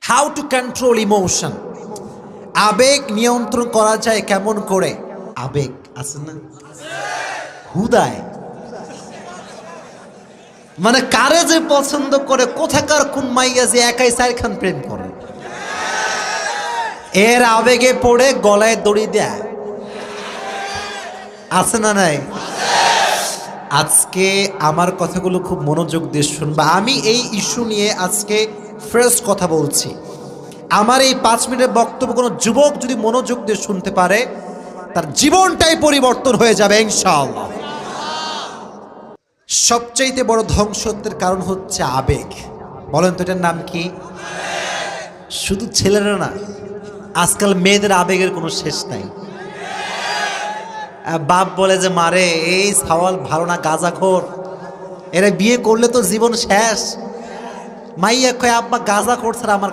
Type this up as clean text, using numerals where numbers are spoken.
How to control emotion, আবেগ নিয়ন্ত্রণ করা যায় কেমন করে? আবেগ আছে না হুদায়, মানে কারে যে পছন্দ করে, কোথাকার কোন মাইয়া যে একাই চারখান প্রেম করে, এর আবেগে পড়ে গলায় দড়ি দেয়, আছে না নাই? আজকে আমার কথাগুলো খুব মনোযোগ দিয়ে শুনবা। আমি এই ইস্যু নিয়ে আজকে ফ্রেশ কথা বলছি। আমার এই 5 মিনিটের বক্তব্য কোনো যুবক যদি মনোযোগ দিয়ে শুনতে পারে, তার জীবনটাই পরিবর্তন হয়ে যাবে ইনশাআল্লাহ। সবচাইতে বড় ধ্বংসত্বের কারণ হচ্ছে আবেগ। বলেন তো এটার নাম কি? শুধু ছেলেরা না, আজকাল মেয়েদের আবেগের কোনো শেষ নাই। বাপ বলে যে মারে এই সওয়াল ভালো না, গাঁজাখোর, এরা বিয়ে করলে তো জীবন শেষ। মাইয়া কয় আব্বা গাঁজাখোর ছাড়া আমার